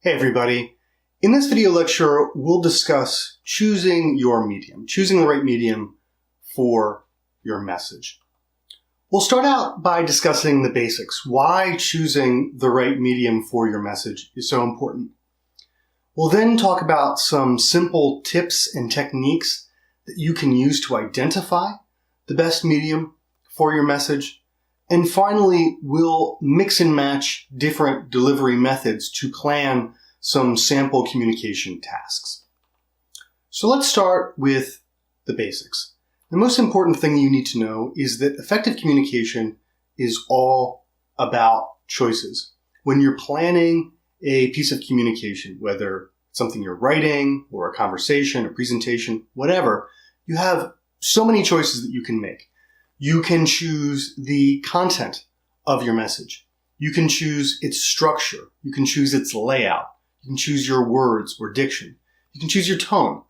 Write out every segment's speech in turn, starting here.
Hey everybody. In this video lecture, we'll discuss choosing your medium, choosing the right medium for your message. We'll start out by discussing the basics, why choosing the right medium for your message is so important. We'll then talk about some simple tips and techniques that you can use to identify the best medium for your message. And finally, we'll mix and match different delivery methods to plan some sample communication tasks. So let's start with the basics. The most important thing you need to know is that effective communication is all about choices. When you're planning a piece of communication, whether it's something you're writing or a conversation, a presentation, whatever, you have so many choices that you can make. You can choose the content of your message. You can choose its structure. You can choose its layout. You can choose your words or diction. You can choose your tone.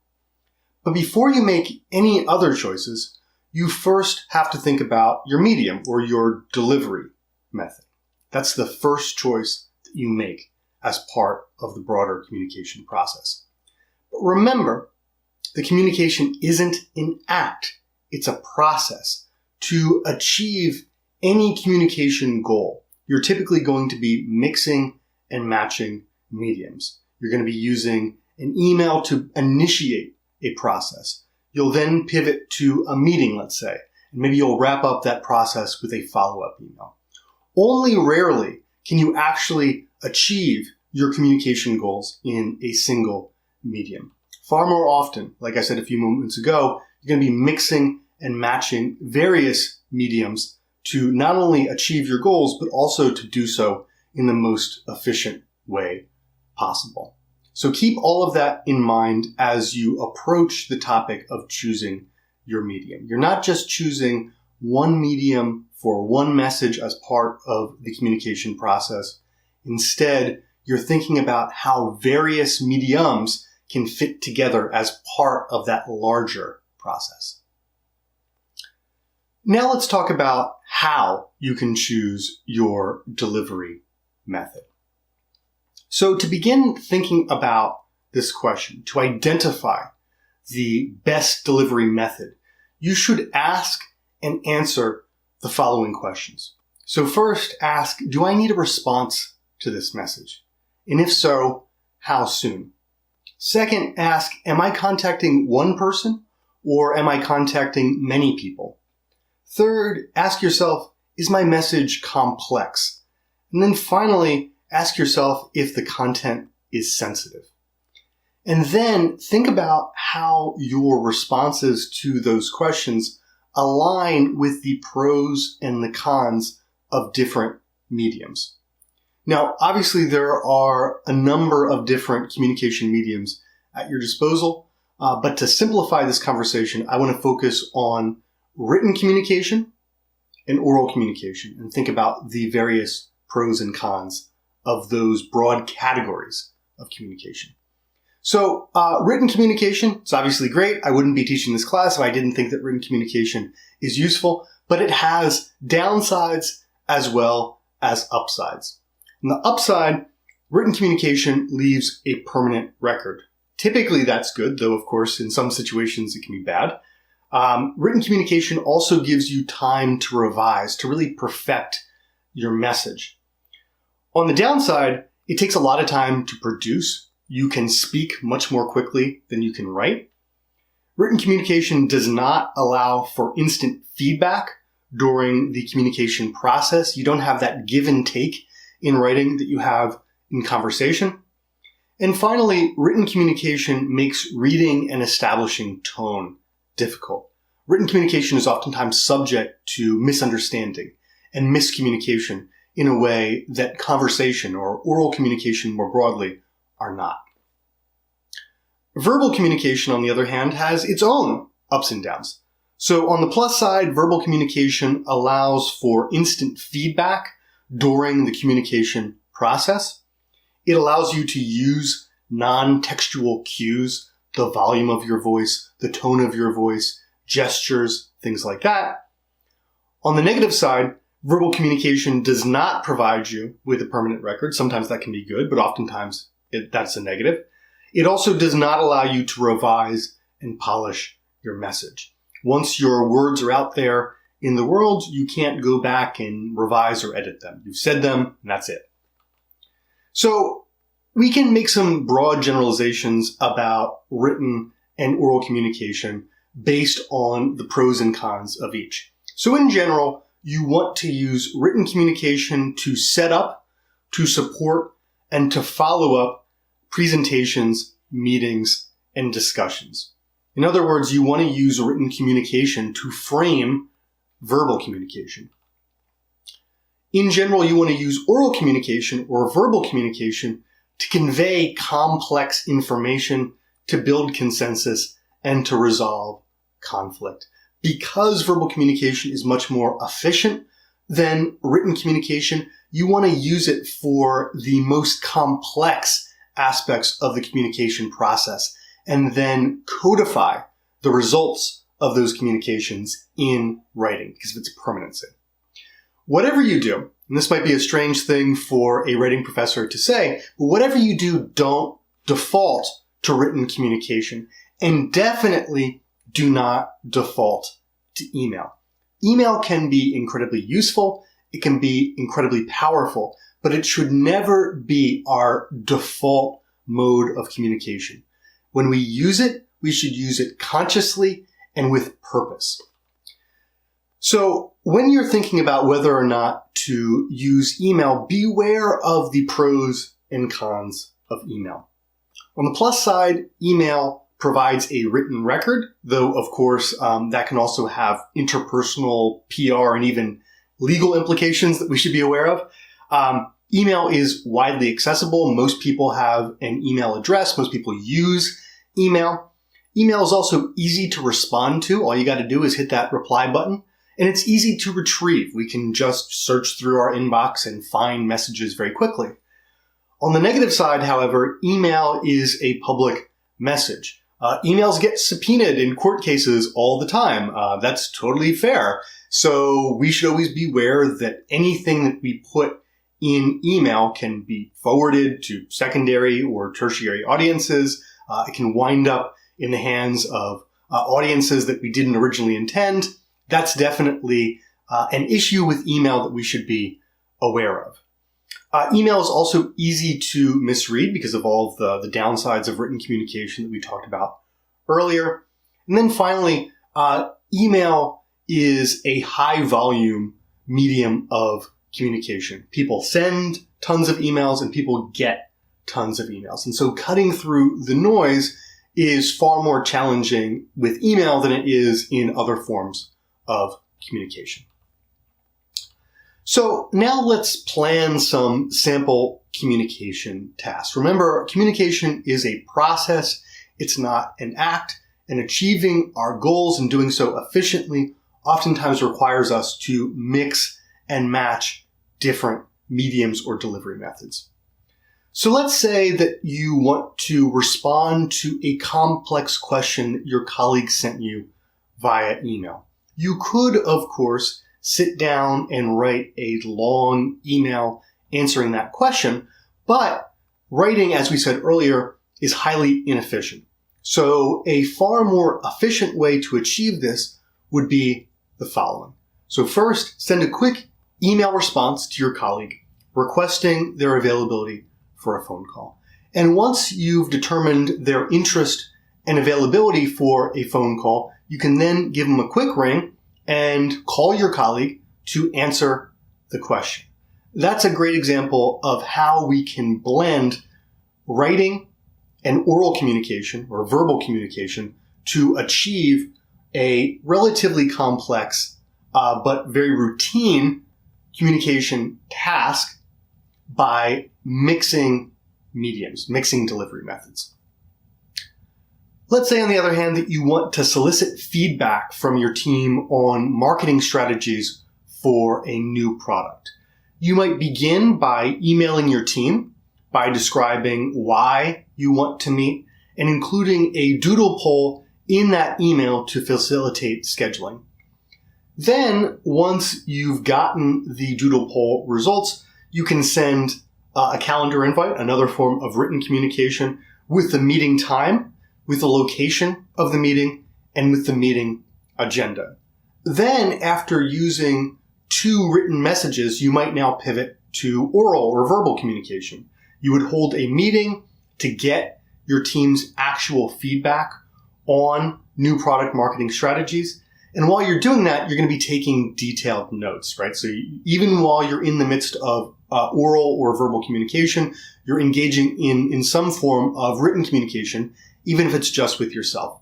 But before you make any other choices, you first have to think about your medium or your delivery method. That's the first choice that you make as part of the broader communication process. But remember, the communication isn't an act. It's a process. To achieve any communication goal, you're typically going to be mixing and matching mediums. You're going to be using an email to initiate a process. You'll then pivot to a meeting, let's say, and maybe you'll wrap up that process with a follow-up email. Only rarely can you actually achieve your communication goals in a single medium. Far more often, like I said a few moments ago, you're going to be mixing and matching various mediums to not only achieve your goals, but also to do so in the most efficient way possible. So keep all of that in mind as you approach the topic of choosing your medium. You're not just choosing one medium for one message as part of the communication process. Instead, you're thinking about how various mediums can fit together as part of that larger process. Now let's talk about how you can choose your delivery method. So to begin thinking about this question, to identify the best delivery method, you should ask and answer the following questions. So first, ask, do I need a response to this message? And if so, how soon? Second, ask, am I contacting one person or am I contacting many people? Third, ask yourself, is my message complex? And then finally, ask yourself if the content is sensitive. And then think about how your responses to those questions align with the pros and the cons of different mediums. Now, obviously, there are a number of different communication mediums at your disposal, but to simplify this conversation, I want to focus on written communication and oral communication and think about the various pros and cons of those broad categories of communication. So written communication, it's obviously great. I wouldn't be teaching this class if I didn't think that written communication is useful, but it has downsides as well as upsides. On the upside, written communication leaves a permanent record. Typically that's good, though of course in some situations it can be bad. Written communication also gives you time to revise, to really perfect your message. On the downside, it takes a lot of time to produce. You can speak much more quickly than you can write. Written communication does not allow for instant feedback during the communication process. You don't have that give and take in writing that you have in conversation. And finally, written communication makes reading and establishing tone difficult. Written communication is oftentimes subject to misunderstanding and miscommunication in a way that conversation or oral communication more broadly are not. Verbal communication, on the other hand, has its own ups and downs. So on the plus side, verbal communication allows for instant feedback during the communication process. It allows you to use non-textual cues, the volume of your voice, the tone of your voice, gestures, things like that. On the negative side, verbal communication does not provide you with a permanent record. Sometimes that can be good, but oftentimes That's a negative. It also does not allow you to revise and polish your message. Once your words are out there in the world, you can't go back and revise or edit them. You've said them, and that's it. So we can make some broad generalizations about written and oral communication based on the pros and cons of each. So in general, you want to use written communication to set up, to support, and to follow up presentations, meetings, and discussions. In other words, you want to use written communication to frame verbal communication. In general, you want to use oral communication or verbal communication to convey complex information, to build consensus, and to resolve conflict. Because verbal communication is much more efficient than written communication, you want to use it for the most complex aspects of the communication process and then codify the results of those communications in writing because of its permanency. Whatever you do, and this might be a strange thing for a writing professor to say, but whatever you do, don't default to written communication, and definitely do not default to email. Email can be incredibly useful, it can be incredibly powerful, but it should never be our default mode of communication. When we use it, we should use it consciously and with purpose. So when you're thinking about whether or not to use email, beware of the pros and cons of email. On the plus side, email provides a written record, though of course that can also have interpersonal, PR, and even legal implications that we should be aware of. Email is widely accessible. Most people have an email address. Most people use email. Email is also easy to respond to. All you got to do is hit that reply button. And it's easy to retrieve. We can just search through our inbox and find messages very quickly. On the negative side, however, email is a public message. Emails get subpoenaed in court cases all the time. That's totally fair. So we should always beware that anything that we put in email can be forwarded to secondary or tertiary audiences. It can wind up in the hands of audiences that we didn't originally intend. That's definitely an issue with email that we should be aware of. Email is also easy to misread because of all of the downsides of written communication that we talked about earlier. And then finally, email is a high volume medium of communication. People send tons of emails and people get tons of emails. And so cutting through the noise is far more challenging with email than it is in other forms of communication. So now let's plan some sample communication tasks. Remember, communication is a process. It's not an act, and achieving our goals and doing so efficiently oftentimes requires us to mix and match different mediums or delivery methods. So let's say that you want to respond to a complex question that your colleague sent you via email. You could, of course, sit down and write a long email answering that question, but writing, as we said earlier, is highly inefficient. So a far more efficient way to achieve this would be the following. So first, send a quick email response to your colleague requesting their availability for a phone call. And once you've determined their interest and availability for a phone call, you can then give them a quick ring and call your colleague to answer the question. That's a great example of how we can blend writing and oral communication or verbal communication to achieve a relatively complex but very routine communication task by mixing mediums, mixing delivery methods. Let's say, on the other hand, that you want to solicit feedback from your team on marketing strategies for a new product. You might begin by emailing your team by describing why you want to meet and including a doodle poll in that email to facilitate scheduling. Then, once you've gotten the doodle poll results, you can send a calendar invite, another form of written communication, with the meeting time, with the location of the meeting, and with the meeting agenda. Then, after using 2 written messages, you might now pivot to oral or verbal communication. You would hold a meeting to get your team's actual feedback on new product marketing strategies. And while you're doing that, you're going to be taking detailed notes, right? So even while you're in the midst of oral or verbal communication, you're engaging in some form of written communication, even if it's just with yourself.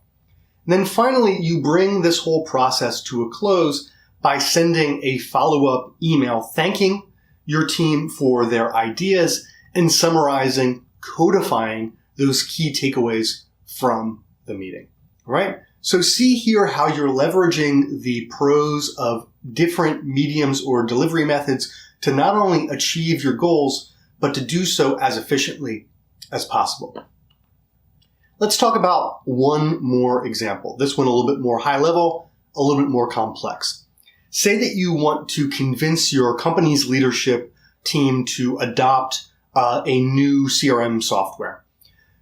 And then finally, you bring this whole process to a close by sending a follow-up email thanking your team for their ideas and summarizing, codifying those key takeaways from the meeting. All right? So see here how you're leveraging the pros of different mediums or delivery methods to not only achieve your goals, but to do so as efficiently as possible. Let's talk about one more example. This one a little bit more high level, a little bit more complex. Say that you want to convince your company's leadership team to adopt a new CRM software.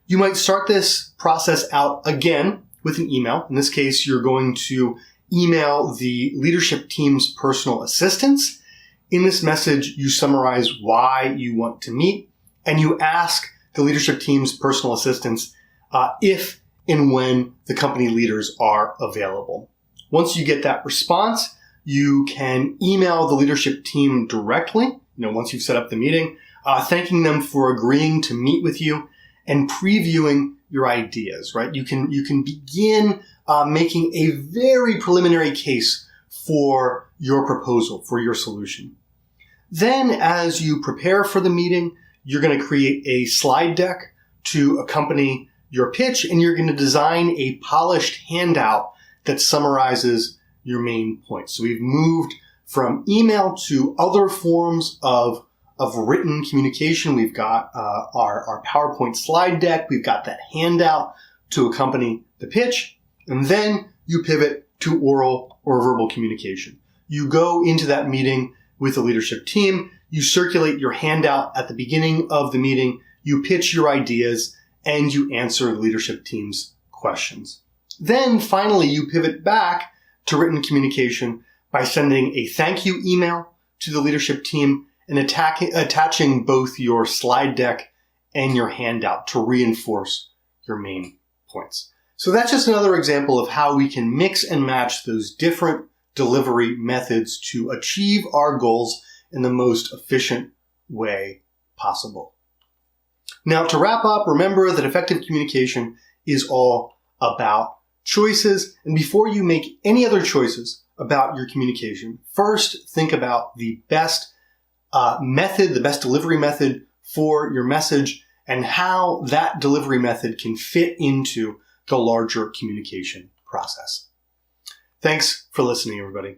You might start this process out again with an email. In this case, you're going to email the leadership team's personal assistants. In this message, you summarize why you want to meet, and you ask the leadership team's personal assistants if and when the company leaders are available. Once you get that response, you can email the leadership team directly, once you've set up the meeting, thanking them for agreeing to meet with you and previewing your ideas, right? You can begin making a very preliminary case for your proposal, for your solution. Then, as you prepare for the meeting, you're going to create a slide deck to accompany your pitch, and you're going to design a polished handout that summarizes your main points. So we've moved from email to other forms of written communication. We've got our PowerPoint slide deck. We've got that handout to accompany the pitch. And then you pivot to oral or verbal communication. You go into that meeting with the leadership team. You circulate your handout at the beginning of the meeting. You pitch your ideas and you answer the leadership team's questions. Then finally, you pivot back to written communication by sending a thank you email to the leadership team and attaching both your slide deck and your handout to reinforce your main points. So that's just another example of how we can mix and match those different delivery methods to achieve our goals in the most efficient way possible. Now, to wrap up, remember that effective communication is all about choices. And before you make any other choices about your communication, first think about the best method, the best delivery method for your message, and how that delivery method can fit into the larger communication process. Thanks for listening, everybody.